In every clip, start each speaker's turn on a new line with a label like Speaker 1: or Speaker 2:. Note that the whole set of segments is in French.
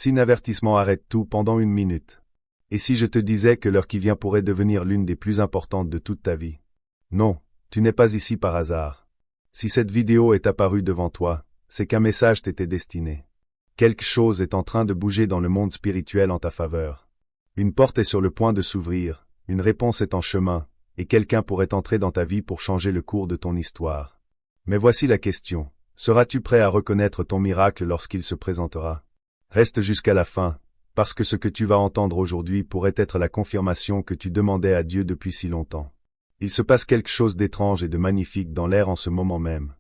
Speaker 1: Si un avertissement arrête tout pendant 1 minute? Et si je te disais que l'heure qui vient pourrait devenir l'une des plus importantes de toute ta vie? Non, tu n'es pas ici par hasard. Si cette vidéo est apparue devant toi, c'est qu'un message t'était destiné. Quelque chose est en train de bouger dans le monde spirituel en ta faveur. Une porte est sur le point de s'ouvrir, une réponse est en chemin, et quelqu'un pourrait entrer dans ta vie pour changer le cours de ton histoire. Mais voici la question. Seras-tu prêt à reconnaître ton miracle lorsqu'il se présentera? Reste jusqu'à la fin, parce que ce que tu vas entendre aujourd'hui pourrait être la confirmation que tu demandais à Dieu depuis si longtemps. Il se passe quelque chose d'étrange et de magnifique dans l'air en ce moment même.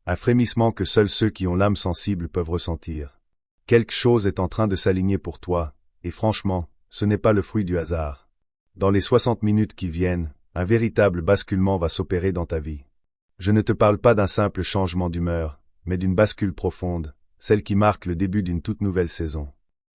Speaker 1: Un frémissement que seuls ceux qui ont l'âme sensible peuvent ressentir. Quelque chose est en train de s'aligner pour toi, et franchement, ce n'est pas le fruit du hasard. Dans les 60 minutes qui viennent, un véritable basculement va s'opérer dans ta vie. Je ne te parle pas d'un simple changement d'humeur, mais d'une bascule profonde, celle qui marque le début d'une toute nouvelle saison.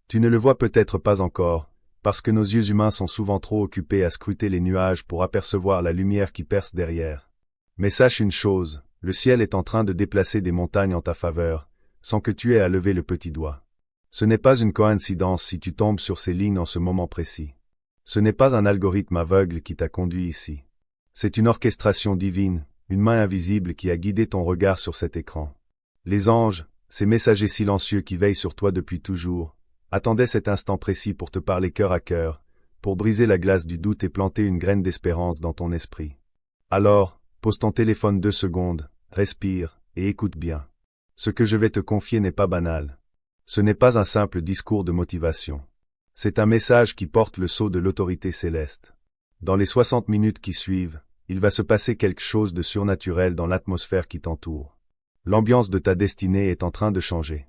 Speaker 1: Tu ne le vois peut-être pas encore, parce que nos yeux humains sont souvent trop occupés à scruter les nuages pour apercevoir la lumière qui perce derrière. Mais sache une chose, le ciel est en train de déplacer des montagnes en ta faveur, sans que tu aies à lever le petit doigt. Ce n'est pas une coïncidence si tu tombes sur ces lignes en ce moment précis. Ce n'est pas un algorithme aveugle qui t'a conduit ici. C'est une orchestration divine, une main invisible qui a guidé ton regard sur cet écran. Les anges, ces messagers silencieux qui veillent sur toi depuis toujours, attendaient cet instant précis pour te parler cœur à cœur, pour briser la glace du doute et planter une graine d'espérance dans ton esprit. Alors, pose ton téléphone 2 secondes, respire, et écoute bien. Ce que je vais te confier n'est pas banal. Ce n'est pas un simple discours de motivation. C'est un message qui porte le sceau de l'autorité céleste. Dans les 60 minutes qui suivent, il va se passer quelque chose de surnaturel dans l'atmosphère qui t'entoure. L'ambiance de ta destinée est en train de changer.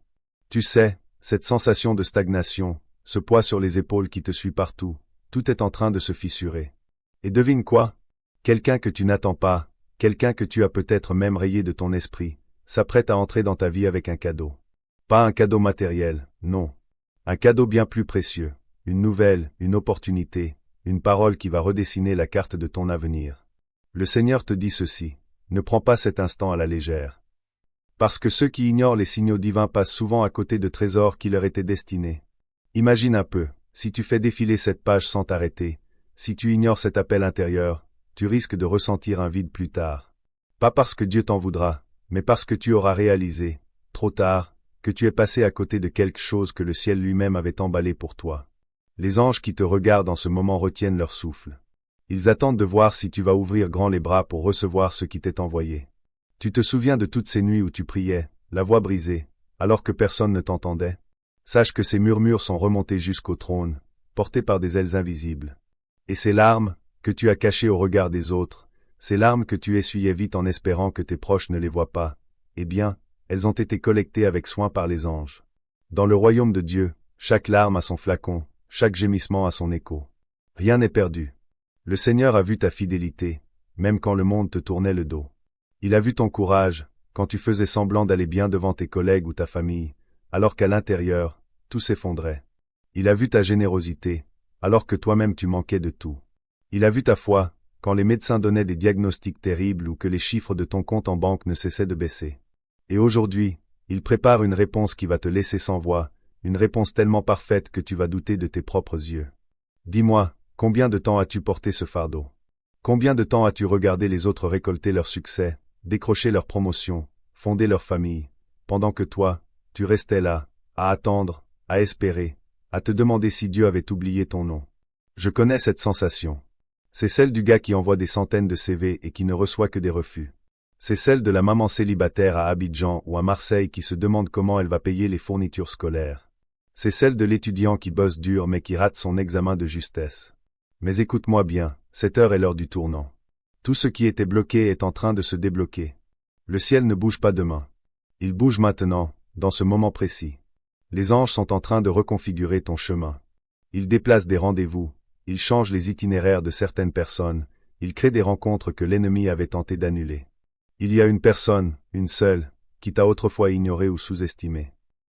Speaker 1: Tu sais, cette sensation de stagnation, ce poids sur les épaules qui te suit partout, tout est en train de se fissurer. Et devine quoi? Quelqu'un que tu n'attends pas, quelqu'un que tu as peut-être même rayé de ton esprit, s'apprête à entrer dans ta vie avec un cadeau. Pas un cadeau matériel, non. Un cadeau bien plus précieux, une nouvelle, une opportunité, une parole qui va redessiner la carte de ton avenir. Le Seigneur te dit ceci, ne prends pas cet instant à la légère. Parce que ceux qui ignorent les signaux divins passent souvent à côté de trésors qui leur étaient destinés. Imagine un peu, si tu fais défiler cette page sans t'arrêter, si tu ignores cet appel intérieur, tu risques de ressentir un vide plus tard. Pas parce que Dieu t'en voudra, mais parce que tu auras réalisé, trop tard, que tu es passé à côté de quelque chose que le ciel lui-même avait emballé pour toi. Les anges qui te regardent en ce moment retiennent leur souffle. Ils attendent de voir si tu vas ouvrir grand les bras pour recevoir ce qui t'est envoyé. Tu te souviens de toutes ces nuits où tu priais, la voix brisée, alors que personne ne t'entendait? Sache que ces murmures sont remontés jusqu'au trône, portés par des ailes invisibles. Et ces larmes, que tu as cachées au regard des autres, ces larmes que tu essuyais vite en espérant que tes proches ne les voient pas, eh bien, elles ont été collectées avec soin par les anges. Dans le royaume de Dieu, chaque larme a son flacon, chaque gémissement a son écho. Rien n'est perdu. Le Seigneur a vu ta fidélité, même quand le monde te tournait le dos. Il a vu ton courage, quand tu faisais semblant d'aller bien devant tes collègues ou ta famille, alors qu'à l'intérieur, tout s'effondrait. Il a vu ta générosité, alors que toi-même tu manquais de tout. Il a vu ta foi, quand les médecins donnaient des diagnostics terribles ou que les chiffres de ton compte en banque ne cessaient de baisser. Et aujourd'hui, il prépare une réponse qui va te laisser sans voix, une réponse tellement parfaite que tu vas douter de tes propres yeux. Dis-moi, combien de temps as-tu porté ce fardeau? Combien de temps as-tu regardé les autres récolter leur succès, décrocher leur promotion, fonder leur famille, pendant que toi, tu restais là, à attendre, à espérer, à te demander si Dieu avait oublié ton nom? Je connais cette sensation. C'est celle du gars qui envoie des centaines de CV et qui ne reçoit que des refus. C'est celle de la maman célibataire à Abidjan ou à Marseille qui se demande comment elle va payer les fournitures scolaires. C'est celle de l'étudiant qui bosse dur mais qui rate son examen de justesse. Mais écoute-moi bien, cette heure est l'heure du tournant. Tout ce qui était bloqué est en train de se débloquer. Le ciel ne bouge pas demain. Il bouge maintenant, dans ce moment précis. Les anges sont en train de reconfigurer ton chemin. Ils déplacent des rendez-vous, ils changent les itinéraires de certaines personnes, ils créent des rencontres que l'ennemi avait tenté d'annuler. Il y a une personne, une seule, qui t'a autrefois ignoré ou sous-estimé.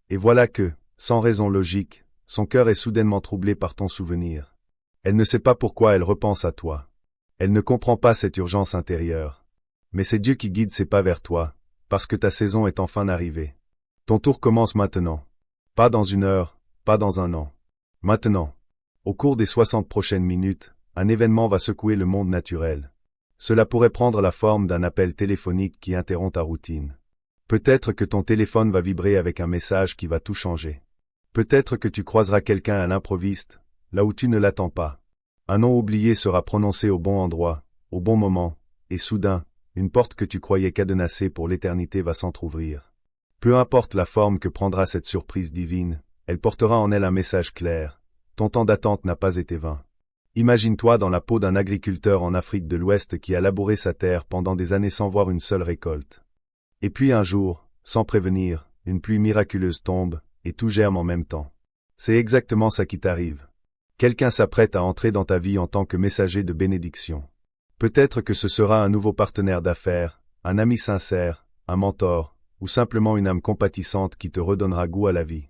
Speaker 1: Et voilà que, sans raison logique, son cœur est soudainement troublé par ton souvenir. Elle ne sait pas pourquoi elle repense à toi. Elle ne comprend pas cette urgence intérieure. Mais c'est Dieu qui guide ses pas vers toi, parce que ta saison est enfin arrivée. Ton tour commence maintenant. Pas dans 1 heure, pas dans un an. Maintenant. Au cours des 60 prochaines minutes, un événement va secouer le monde naturel. Cela pourrait prendre la forme d'un appel téléphonique qui interrompt ta routine. Peut-être que ton téléphone va vibrer avec un message qui va tout changer. Peut-être que tu croiseras quelqu'un à l'improviste, là où tu ne l'attends pas. Un nom oublié sera prononcé au bon endroit, au bon moment, et soudain, une porte que tu croyais cadenassée pour l'éternité va s'entr'ouvrir. Peu importe la forme que prendra cette surprise divine, elle portera en elle un message clair. Ton temps d'attente n'a pas été vain. Imagine-toi dans la peau d'un agriculteur en Afrique de l'Ouest qui a labouré sa terre pendant des années sans voir une seule récolte. Et puis un jour, sans prévenir, une pluie miraculeuse tombe, et tout germe en même temps. C'est exactement ça qui t'arrive. Quelqu'un s'apprête à entrer dans ta vie en tant que messager de bénédiction. Peut-être que ce sera un nouveau partenaire d'affaires, un ami sincère, un mentor, ou simplement une âme compatissante qui te redonnera goût à la vie.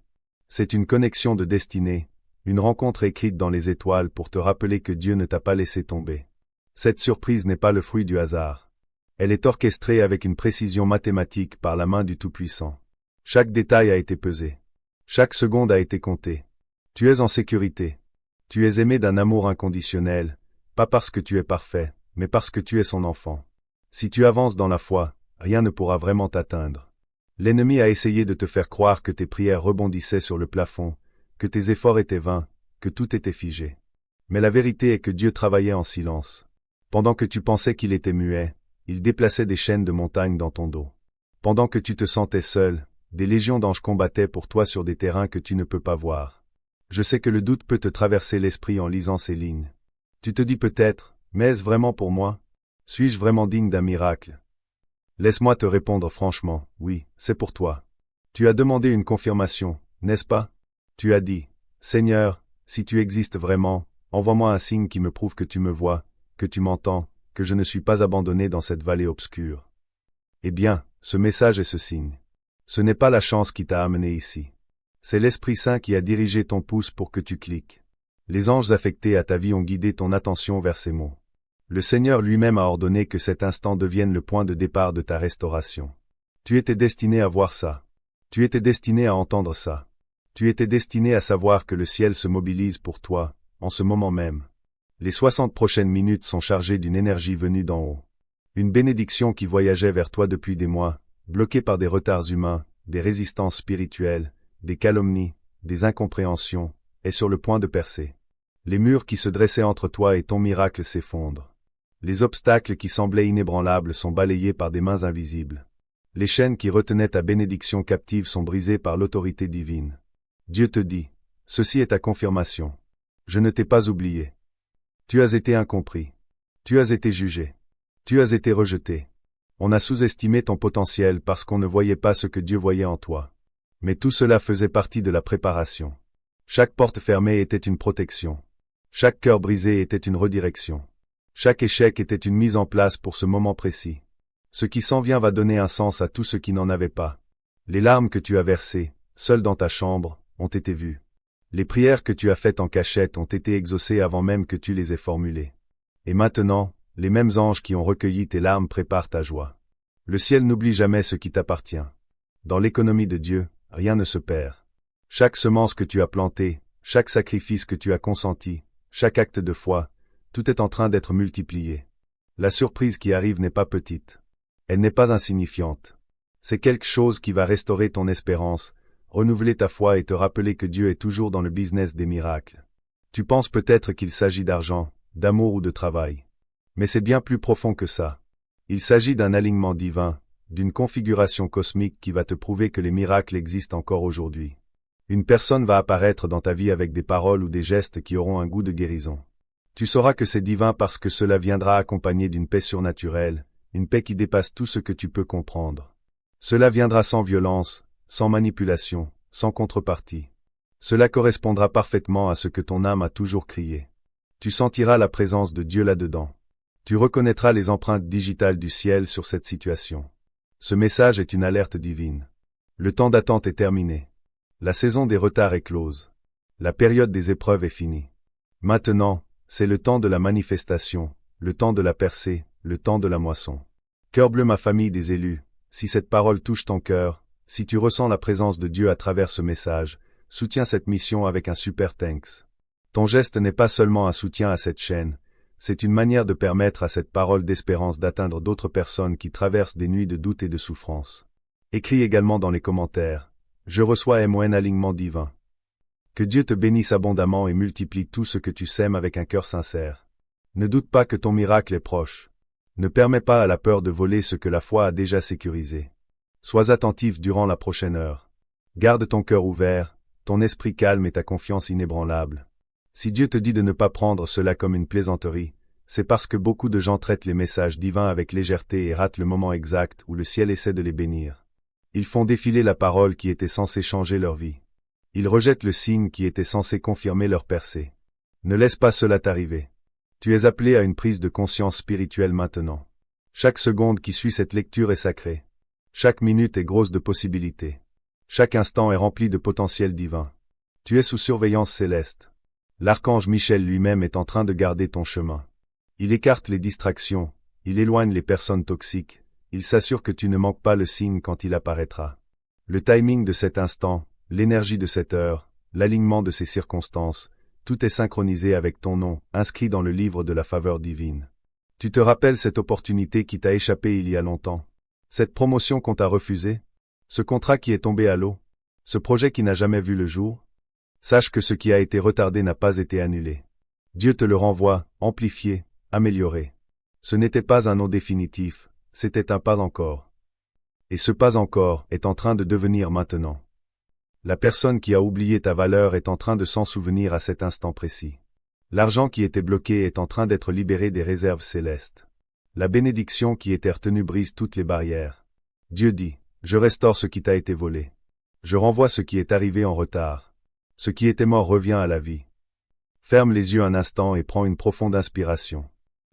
Speaker 1: C'est une connexion de destinée, une rencontre écrite dans les étoiles pour te rappeler que Dieu ne t'a pas laissé tomber. Cette surprise n'est pas le fruit du hasard. Elle est orchestrée avec une précision mathématique par la main du Tout-Puissant. Chaque détail a été pesé. Chaque seconde a été comptée. Tu es en sécurité. Tu es aimé d'un amour inconditionnel, pas parce que tu es parfait, mais parce que tu es son enfant. Si tu avances dans la foi, rien ne pourra vraiment t'atteindre. L'ennemi a essayé de te faire croire que tes prières rebondissaient sur le plafond, que tes efforts étaient vains, que tout était figé. Mais la vérité est que Dieu travaillait en silence. Pendant que tu pensais qu'il était muet, il déplaçait des chaînes de montagnes dans ton dos. Pendant que tu te sentais seul, des légions d'anges combattaient pour toi sur des terrains que tu ne peux pas voir. Je sais que le doute peut te traverser l'esprit en lisant ces lignes. Tu te dis peut-être, mais est-ce vraiment pour moi? Suis-je vraiment digne d'un miracle? Laisse-moi te répondre franchement, oui, c'est pour toi. Tu as demandé une confirmation, n'est-ce pas? Tu as dit, Seigneur, si tu existes vraiment, envoie-moi un signe qui me prouve que tu me vois, que tu m'entends, que je ne suis pas abandonné dans cette vallée obscure. Eh bien, ce message est ce signe. Ce n'est pas la chance qui t'a amené ici. C'est l'Esprit Saint qui a dirigé ton pouce pour que tu cliques. Les anges affectés à ta vie ont guidé ton attention vers ces mots. Le Seigneur lui-même a ordonné que cet instant devienne le point de départ de ta restauration. Tu étais destiné à voir ça. Tu étais destiné à entendre ça. Tu étais destiné à savoir que le ciel se mobilise pour toi, en ce moment même. Les 60 prochaines minutes sont chargées d'une énergie venue d'en haut. Une bénédiction qui voyageait vers toi depuis des mois, bloquée par des retards humains, des résistances spirituelles, des calomnies, des incompréhensions, est sur le point de percer. Les murs qui se dressaient entre toi et ton miracle s'effondrent. Les obstacles qui semblaient inébranlables sont balayés par des mains invisibles. Les chaînes qui retenaient ta bénédiction captive sont brisées par l'autorité divine. Dieu te dit, ceci est ta confirmation. Je ne t'ai pas oublié. Tu as été incompris. Tu as été jugé. Tu as été rejeté. On a sous-estimé ton potentiel parce qu'on ne voyait pas ce que Dieu voyait en toi. Mais tout cela faisait partie de la préparation. Chaque porte fermée était une protection. Chaque cœur brisé était une redirection. Chaque échec était une mise en place pour ce moment précis. Ce qui s'en vient va donner un sens à tout ce qui n'en avait pas. Les larmes que tu as versées, seul dans ta chambre, ont été vues. Les prières que tu as faites en cachette ont été exaucées avant même que tu les aies formulées. Et maintenant, les mêmes anges qui ont recueilli tes larmes préparent ta joie. Le ciel n'oublie jamais ce qui t'appartient. Dans l'économie de Dieu, rien ne se perd. Chaque semence que tu as plantée, chaque sacrifice que tu as consenti, chaque acte de foi, tout est en train d'être multiplié. La surprise qui arrive n'est pas petite. Elle n'est pas insignifiante. C'est quelque chose qui va restaurer ton espérance, renouveler ta foi et te rappeler que Dieu est toujours dans le business des miracles. Tu penses peut-être qu'il s'agit d'argent, d'amour ou de travail. Mais c'est bien plus profond que ça. Il s'agit d'un alignement divin, d'une configuration cosmique qui va te prouver que les miracles existent encore aujourd'hui. Une personne va apparaître dans ta vie avec des paroles ou des gestes qui auront un goût de guérison. Tu sauras que c'est divin parce que cela viendra accompagné d'une paix surnaturelle, une paix qui dépasse tout ce que tu peux comprendre. Cela viendra sans violence, sans manipulation, sans contrepartie. Cela correspondra parfaitement à ce que ton âme a toujours crié. Tu sentiras la présence de Dieu là-dedans. Tu reconnaîtras les empreintes digitales du ciel sur cette situation. Ce message est une alerte divine. Le temps d'attente est terminé. La saison des retards est close. La période des épreuves est finie. Maintenant, c'est le temps de la manifestation, le temps de la percée, le temps de la moisson. Cœur bleu, ma famille des élus, si cette parole touche ton cœur, si tu ressens la présence de Dieu à travers ce message, soutiens cette mission avec un super thanks. Ton geste n'est pas seulement un soutien à cette chaîne, c'est une manière de permettre à cette parole d'espérance d'atteindre d'autres personnes qui traversent des nuits de doute et de souffrance. Écris également dans les commentaires. Je reçois MON alignement divin. Que Dieu te bénisse abondamment et multiplie tout ce que tu sèmes avec un cœur sincère. Ne doute pas que ton miracle est proche. Ne permets pas à la peur de voler ce que la foi a déjà sécurisé. Sois attentif durant la prochaine heure. Garde ton cœur ouvert, ton esprit calme et ta confiance inébranlable. Si Dieu te dit de ne pas prendre cela comme une plaisanterie, c'est parce que beaucoup de gens traitent les messages divins avec légèreté et ratent le moment exact où le ciel essaie de les bénir. Ils font défiler la parole qui était censée changer leur vie. Ils rejettent le signe qui était censé confirmer leur percée. Ne laisse pas cela t'arriver. Tu es appelé à une prise de conscience spirituelle maintenant. Chaque seconde qui suit cette lecture est sacrée. Chaque minute est grosse de possibilités. Chaque instant est rempli de potentiel divin. Tu es sous surveillance céleste. L'archange Michel lui-même est en train de garder ton chemin. Il écarte les distractions, il éloigne les personnes toxiques, il s'assure que tu ne manques pas le signe quand il apparaîtra. Le timing de cet instant, l'énergie de cette heure, l'alignement de ces circonstances, tout est synchronisé avec ton nom, inscrit dans le livre de la faveur divine. Tu te rappelles cette opportunité qui t'a échappé il y a longtemps? Cette promotion qu'on t'a refusée? Ce contrat qui est tombé à l'eau? Ce projet qui n'a jamais vu le jour? Sache que ce qui a été retardé n'a pas été annulé. Dieu te le renvoie, amplifié, amélioré. Ce n'était pas un non définitif, c'était un pas encore. Et ce pas encore est en train de devenir maintenant. La personne qui a oublié ta valeur est en train de s'en souvenir à cet instant précis. L'argent qui était bloqué est en train d'être libéré des réserves célestes. La bénédiction qui était retenue brise toutes les barrières. Dieu dit, je restaure ce qui t'a été volé. Je renvoie ce qui est arrivé en retard. Ce qui était mort revient à la vie. Ferme les yeux un instant et prends une profonde inspiration.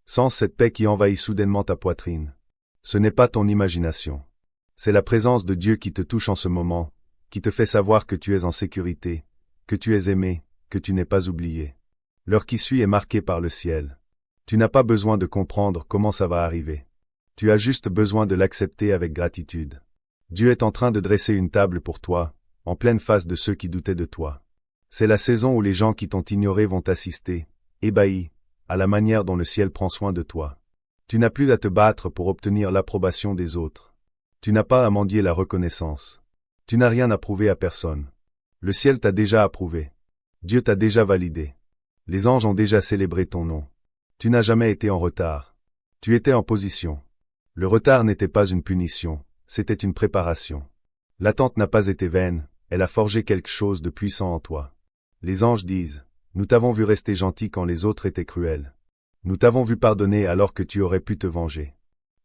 Speaker 1: Sens cette paix qui envahit soudainement ta poitrine. Ce n'est pas ton imagination. C'est la présence de Dieu qui te touche en ce moment, qui te fait savoir que tu es en sécurité, que tu es aimé, que tu n'es pas oublié. L'heure qui suit est marquée par le ciel. Tu n'as pas besoin de comprendre comment ça va arriver. Tu as juste besoin de l'accepter avec gratitude. Dieu est en train de dresser une table pour toi, en pleine face de ceux qui doutaient de toi. C'est la saison où les gens qui t'ont ignoré vont t'assister, ébahis, à la manière dont le ciel prend soin de toi. Tu n'as plus à te battre pour obtenir l'approbation des autres. Tu n'as pas à mendier la reconnaissance. Tu n'as rien à prouver à personne. Le ciel t'a déjà approuvé. Dieu t'a déjà validé. Les anges ont déjà célébré ton nom. Tu n'as jamais été en retard. Tu étais en position. Le retard n'était pas une punition, c'était une préparation. L'attente n'a pas été vaine, elle a forgé quelque chose de puissant en toi. Les anges disent, nous t'avons vu rester gentil quand les autres étaient cruels. Nous t'avons vu pardonner alors que tu aurais pu te venger.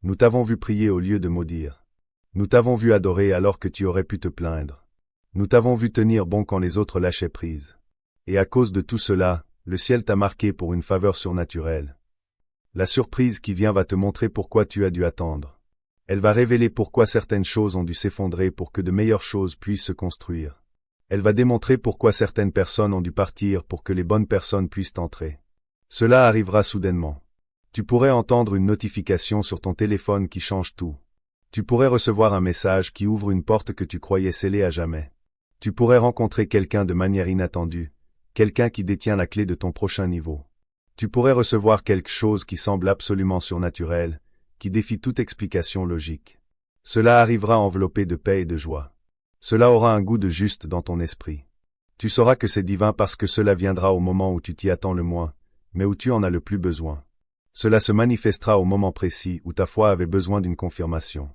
Speaker 1: Nous t'avons vu prier au lieu de maudire. Nous t'avons vu adorer alors que tu aurais pu te plaindre. Nous t'avons vu tenir bon quand les autres lâchaient prise. Et à cause de tout cela, le ciel t'a marqué pour une faveur surnaturelle. La surprise qui vient va te montrer pourquoi tu as dû attendre. Elle va révéler pourquoi certaines choses ont dû s'effondrer pour que de meilleures choses puissent se construire. Elle va démontrer pourquoi certaines personnes ont dû partir pour que les bonnes personnes puissent entrer. Cela arrivera soudainement. Tu pourrais entendre une notification sur ton téléphone qui change tout. Tu pourrais recevoir un message qui ouvre une porte que tu croyais scellée à jamais. Tu pourrais rencontrer quelqu'un de manière inattendue, quelqu'un qui détient la clé de ton prochain niveau. Tu pourrais recevoir quelque chose qui semble absolument surnaturel, qui défie toute explication logique. Cela arrivera enveloppé de paix et de joie. Cela aura un goût de juste dans ton esprit. Tu sauras que c'est divin parce que cela viendra au moment où tu t'y attends le moins, mais où tu en as le plus besoin. Cela se manifestera au moment précis où ta foi avait besoin d'une confirmation.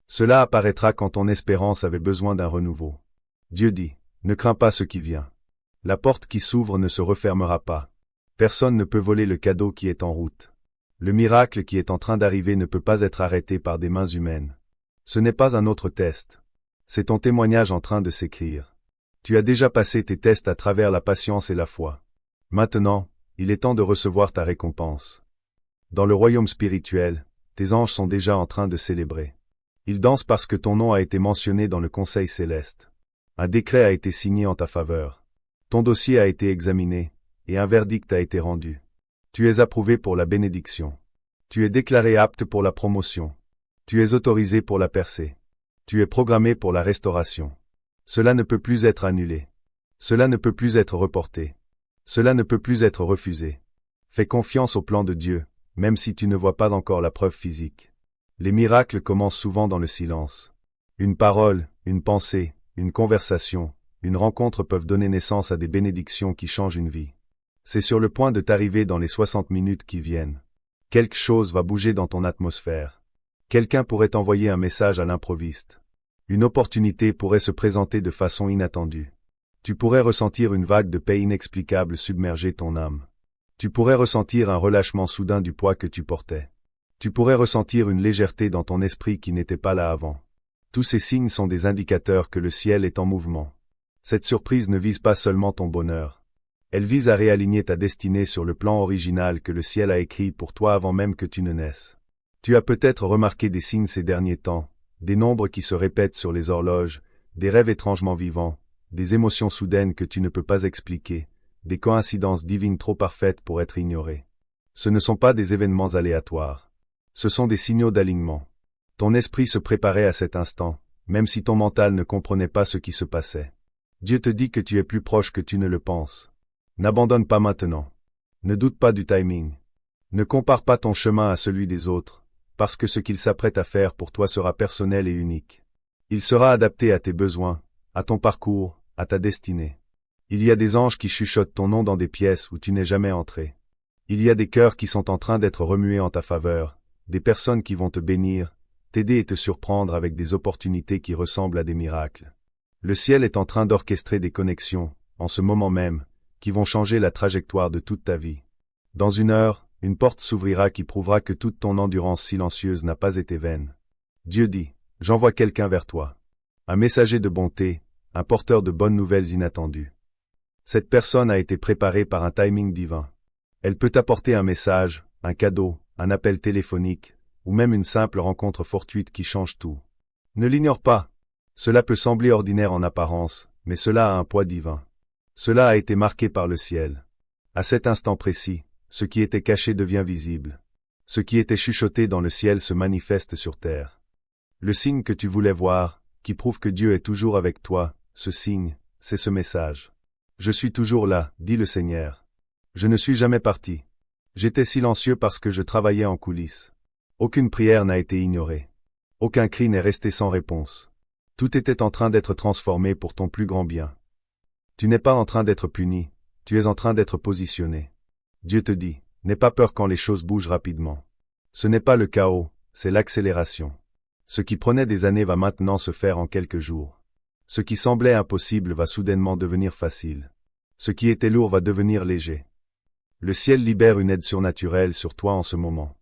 Speaker 1: Cela apparaîtra quand ton espérance avait besoin d'un renouveau. Dieu dit, ne crains pas ce qui vient. La porte qui s'ouvre ne se refermera pas. Personne ne peut voler le cadeau qui est en route. Le miracle qui est en train d'arriver ne peut pas être arrêté par des mains humaines. Ce n'est pas un autre test. C'est ton témoignage en train de s'écrire. Tu as déjà passé tes tests à travers la patience et la foi. Maintenant, il est temps de recevoir ta récompense. Dans le royaume spirituel, tes anges sont déjà en train de célébrer. Ils dansent parce que ton nom a été mentionné dans le conseil céleste. Un décret a été signé en ta faveur. Ton dossier a été examiné, et un verdict a été rendu. Tu es approuvé pour la bénédiction. Tu es déclaré apte pour la promotion. Tu es autorisé pour la percée. Tu es programmé pour la restauration. Cela ne peut plus être annulé. Cela ne peut plus être reporté. Cela ne peut plus être refusé. Fais confiance au plan de Dieu, même si tu ne vois pas encore la preuve physique. Les miracles commencent souvent dans le silence. Une parole, une pensée, une conversation, une rencontre peuvent donner naissance à des bénédictions qui changent une vie. C'est sur le point de t'arriver dans les 60 minutes qui viennent. Quelque chose va bouger dans ton atmosphère. Quelqu'un pourrait t'envoyer un message à l'improviste. Une opportunité pourrait se présenter de façon inattendue. Tu pourrais ressentir une vague de paix inexplicable submerger ton âme. Tu pourrais ressentir un relâchement soudain du poids que tu portais. Tu pourrais ressentir une légèreté dans ton esprit qui n'était pas là avant. Tous ces signes sont des indicateurs que le ciel est en mouvement. Cette surprise ne vise pas seulement ton bonheur. Elle vise à réaligner ta destinée sur le plan original que le ciel a écrit pour toi avant même que tu ne naisses. Tu as peut-être remarqué des signes ces derniers temps, des nombres qui se répètent sur les horloges, des rêves étrangement vivants, des émotions soudaines que tu ne peux pas expliquer, des coïncidences divines trop parfaites pour être ignorées. Ce ne sont pas des événements aléatoires. Ce sont des signaux d'alignement. Ton esprit se préparait à cet instant, même si ton mental ne comprenait pas ce qui se passait. Dieu te dit que tu es plus proche que tu ne le penses. N'abandonne pas maintenant. Ne doute pas du timing. Ne compare pas ton chemin à celui des autres, parce que ce qu'il s'apprête à faire pour toi sera personnel et unique. Il sera adapté à tes besoins, à ton parcours, à ta destinée. Il y a des anges qui chuchotent ton nom dans des pièces où tu n'es jamais entré. Il y a des cœurs qui sont en train d'être remués en ta faveur, des personnes qui vont te bénir, t'aider et te surprendre avec des opportunités qui ressemblent à des miracles. Le ciel est en train d'orchestrer des connexions, en ce moment même, qui vont changer la trajectoire de toute ta vie. Dans une heure, une porte s'ouvrira qui prouvera que toute ton endurance silencieuse n'a pas été vaine. Dieu dit, j'envoie quelqu'un vers toi. Un messager de bonté, un porteur de bonnes nouvelles inattendues. Cette personne a été préparée par un timing divin. Elle peut t'apporter un message, un cadeau, un appel téléphonique, ou même une simple rencontre fortuite qui change tout. Ne l'ignore pas. Cela peut sembler ordinaire en apparence, mais cela a un poids divin. Cela a été marqué par le ciel. À cet instant précis, ce qui était caché devient visible. Ce qui était chuchoté dans le ciel se manifeste sur terre. Le signe que tu voulais voir, qui prouve que Dieu est toujours avec toi, ce signe, c'est ce message. Je suis toujours là, dit le Seigneur. Je ne suis jamais parti. J'étais silencieux parce que je travaillais en coulisses. Aucune prière n'a été ignorée. Aucun cri n'est resté sans réponse. Tout était en train d'être transformé pour ton plus grand bien. Tu n'es pas en train d'être puni, tu es en train d'être positionné. Dieu te dit, n'aie pas peur quand les choses bougent rapidement. Ce n'est pas le chaos, c'est l'accélération. Ce qui prenait des années va maintenant se faire en quelques jours. Ce qui semblait impossible va soudainement devenir facile. Ce qui était lourd va devenir léger. Le ciel libère une aide surnaturelle sur toi en ce moment.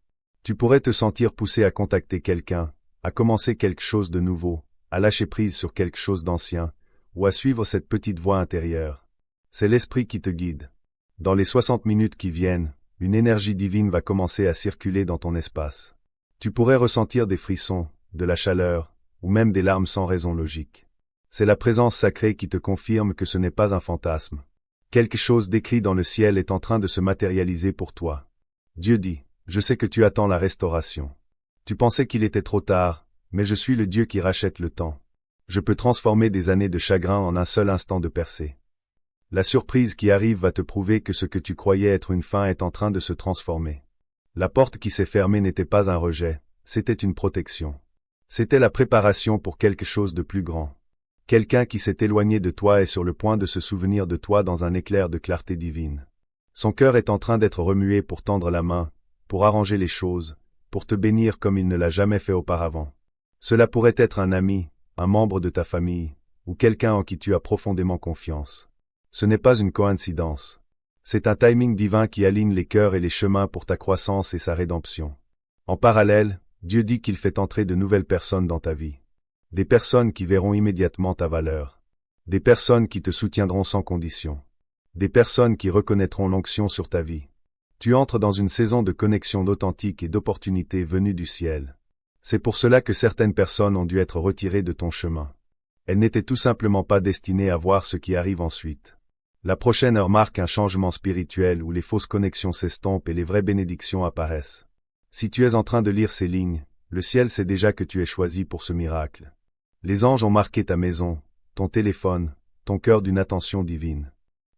Speaker 1: Tu pourrais te sentir poussé à contacter quelqu'un, à commencer quelque chose de nouveau, à lâcher prise sur quelque chose d'ancien, ou à suivre cette petite voix intérieure. C'est l'esprit qui te guide. Dans les 60 minutes qui viennent, une énergie divine va commencer à circuler dans ton espace. Tu pourrais ressentir des frissons, de la chaleur, ou même des larmes sans raison logique. C'est la présence sacrée qui te confirme que ce n'est pas un fantasme. Quelque chose d'écrit dans le ciel est en train de se matérialiser pour toi. Dieu dit, je sais que tu attends la restauration. Tu pensais qu'il était trop tard, mais je suis le Dieu qui rachète le temps. Je peux transformer des années de chagrin en un seul instant de percée. La surprise qui arrive va te prouver que ce que tu croyais être une fin est en train de se transformer. La porte qui s'est fermée n'était pas un rejet, c'était une protection. C'était la préparation pour quelque chose de plus grand. Quelqu'un qui s'est éloigné de toi est sur le point de se souvenir de toi dans un éclair de clarté divine. Son cœur est en train d'être remué pour tendre la main, pour arranger les choses, pour te bénir comme il ne l'a jamais fait auparavant. Cela pourrait être un ami, un membre de ta famille, ou quelqu'un en qui tu as profondément confiance. Ce n'est pas une coïncidence. C'est un timing divin qui aligne les cœurs et les chemins pour ta croissance et sa rédemption. En parallèle, Dieu dit qu'il fait entrer de nouvelles personnes dans ta vie. Des personnes qui verront immédiatement ta valeur. Des personnes qui te soutiendront sans condition. Des personnes qui reconnaîtront l'onction sur ta vie. Tu entres dans une saison de connexion authentique et d'opportunités venues du ciel. C'est pour cela que certaines personnes ont dû être retirées de ton chemin. Elles n'étaient tout simplement pas destinées à voir ce qui arrive ensuite. La prochaine heure marque un changement spirituel où les fausses connexions s'estompent et les vraies bénédictions apparaissent. Si tu es en train de lire ces lignes, le ciel sait déjà que tu es choisi pour ce miracle. Les anges ont marqué ta maison, ton téléphone, ton cœur d'une attention divine.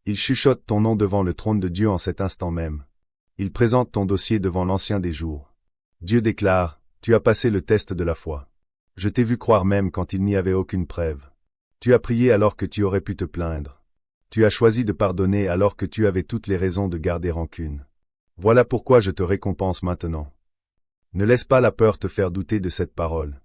Speaker 1: Il chuchote ton nom devant le trône de Dieu en cet instant même. Il présente ton dossier devant l'Ancien des jours. Dieu déclare, tu as passé le test de la foi. Je t'ai vu croire même quand il n'y avait aucune preuve. Tu as prié alors que tu aurais pu te plaindre. Tu as choisi de pardonner alors que tu avais toutes les raisons de garder rancune. Voilà pourquoi je te récompense maintenant. Ne laisse pas la peur te faire douter de cette parole.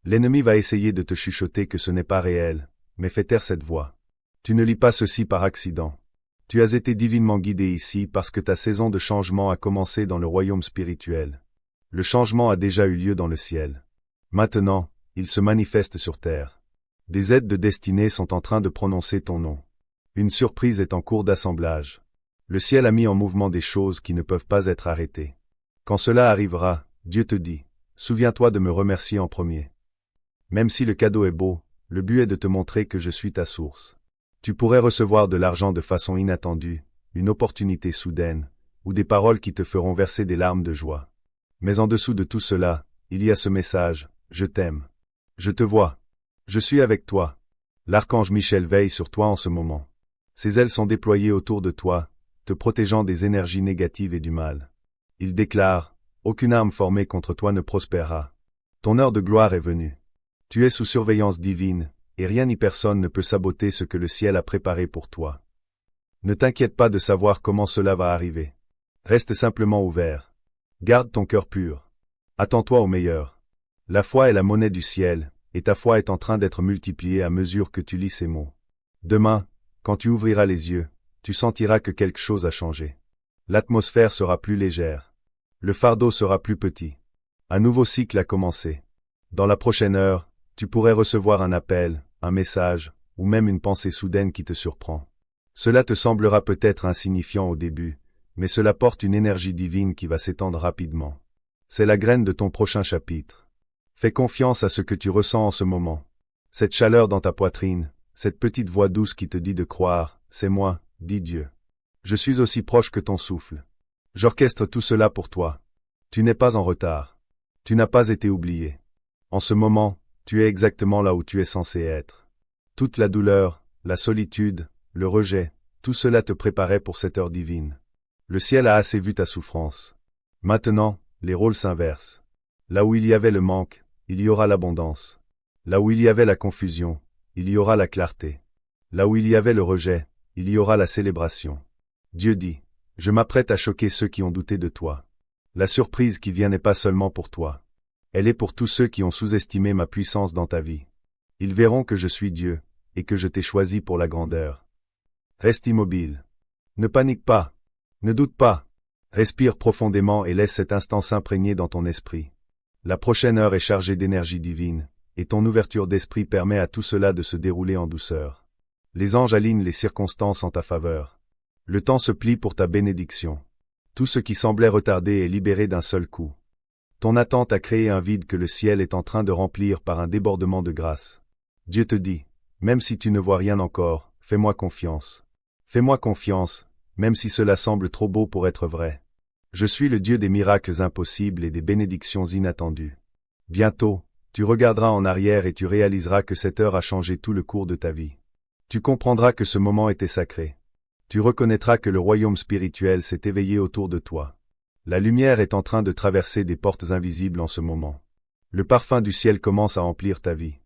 Speaker 1: L'ennemi va essayer de te chuchoter que ce n'est pas réel, mais fais taire cette voix. Tu ne lis pas ceci par accident. Tu as été divinement guidé ici parce que ta saison de changement a commencé dans le royaume spirituel. Le changement a déjà eu lieu dans le ciel. Maintenant, il se manifeste sur terre. Des aides de destinée sont en train de prononcer ton nom. Une surprise est en cours d'assemblage. Le ciel a mis en mouvement des choses qui ne peuvent pas être arrêtées. Quand cela arrivera, Dieu te dit, souviens-toi de me remercier en premier. Même si le cadeau est beau, le but est de te montrer que je suis ta source. Tu pourrais recevoir de l'argent de façon inattendue, une opportunité soudaine, ou des paroles qui te feront verser des larmes de joie. Mais en dessous de tout cela, il y a ce message, je t'aime. Je te vois. Je suis avec toi. L'archange Michel veille sur toi en ce moment. Ses ailes sont déployées autour de toi, te protégeant des énergies négatives et du mal. Il déclare, aucune arme formée contre toi ne prospérera. Ton heure de gloire est venue. Tu es sous surveillance divine, et rien ni personne ne peut saboter ce que le ciel a préparé pour toi. Ne t'inquiète pas de savoir comment cela va arriver. Reste simplement ouvert. Garde ton cœur pur. Attends-toi au meilleur. La foi est la monnaie du ciel, et ta foi est en train d'être multipliée à mesure que tu lis ces mots. Demain, quand tu ouvriras les yeux, tu sentiras que quelque chose a changé. L'atmosphère sera plus légère. Le fardeau sera plus petit. Un nouveau cycle a commencé. Dans la prochaine heure, tu pourrais recevoir un appel, un message, ou même une pensée soudaine qui te surprend. Cela te semblera peut-être insignifiant au début, mais cela porte une énergie divine qui va s'étendre rapidement. C'est la graine de ton prochain chapitre. Fais confiance à ce que tu ressens en ce moment. Cette chaleur dans ta poitrine, cette petite voix douce qui te dit de croire, c'est moi, dit Dieu. Je suis aussi proche que ton souffle. J'orchestre tout cela pour toi. Tu n'es pas en retard. Tu n'as pas été oublié. En ce moment, tu es exactement là où tu es censé être. Toute la douleur, la solitude, le rejet, tout cela te préparait pour cette heure divine. Le ciel a assez vu ta souffrance. Maintenant, les rôles s'inversent. Là où il y avait le manque, il y aura l'abondance. Là où il y avait la confusion, il y aura la clarté. Là où il y avait le rejet, il y aura la célébration. Dieu dit, je m'apprête à choquer ceux qui ont douté de toi. La surprise qui vient n'est pas seulement pour toi. Elle est pour tous ceux qui ont sous-estimé ma puissance dans ta vie. Ils verront que je suis Dieu, et que je t'ai choisi pour la grandeur. Reste immobile. Ne panique pas. Ne doute pas. Respire profondément et laisse cet instant s'imprégner dans ton esprit. La prochaine heure est chargée d'énergie divine, et ton ouverture d'esprit permet à tout cela de se dérouler en douceur. Les anges alignent les circonstances en ta faveur. Le temps se plie pour ta bénédiction. Tout ce qui semblait retardé est libéré d'un seul coup. Ton attente a créé un vide que le ciel est en train de remplir par un débordement de grâce. Dieu te dit, même si tu ne vois rien encore, fais-moi confiance. Fais-moi confiance, même si cela semble trop beau pour être vrai. Je suis le Dieu des miracles impossibles et des bénédictions inattendues. Bientôt, tu regarderas en arrière et tu réaliseras que cette heure a changé tout le cours de ta vie. Tu comprendras que ce moment était sacré. Tu reconnaîtras que le royaume spirituel s'est éveillé autour de toi. La lumière est en train de traverser des portes invisibles en ce moment. Le parfum du ciel commence à emplir ta vie.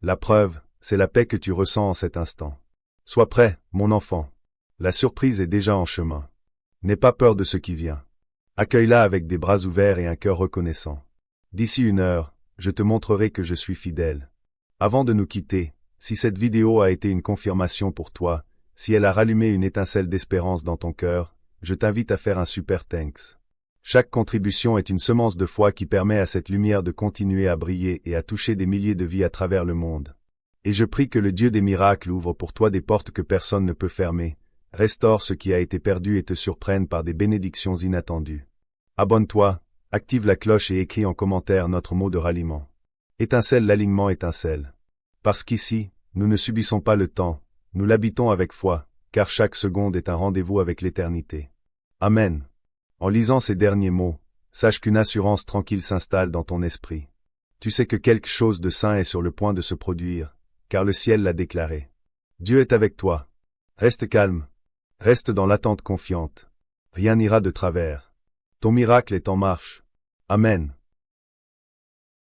Speaker 1: La preuve, c'est la paix que tu ressens en cet instant. Sois prêt, mon enfant. La surprise est déjà en chemin. N'aie pas peur de ce qui vient. Accueille-la avec des bras ouverts et un cœur reconnaissant. D'ici une heure, je te montrerai que je suis fidèle. Avant de nous quitter, si cette vidéo a été une confirmation pour toi, si elle a rallumé une étincelle d'espérance dans ton cœur, je t'invite à faire un super thanks. Chaque contribution est une semence de foi qui permet à cette lumière de continuer à briller et à toucher des milliers de vies à travers le monde. Et je prie que le Dieu des miracles ouvre pour toi des portes que personne ne peut fermer, restaure ce qui a été perdu et te surprenne par des bénédictions inattendues. Abonne-toi, active la cloche et écris en commentaire notre mot de ralliement. Étincelle l'alignement étincelle. Parce qu'ici, nous ne subissons pas le temps, nous l'habitons avec foi, car chaque seconde est un rendez-vous avec l'éternité. Amen. En lisant ces derniers mots, sache qu'une assurance tranquille s'installe dans ton esprit. Tu sais que quelque chose de saint est sur le point de se produire, car le ciel l'a déclaré. Dieu est avec toi. Reste calme. Reste dans l'attente confiante. Rien n'ira de travers. Ton miracle est en marche. Amen.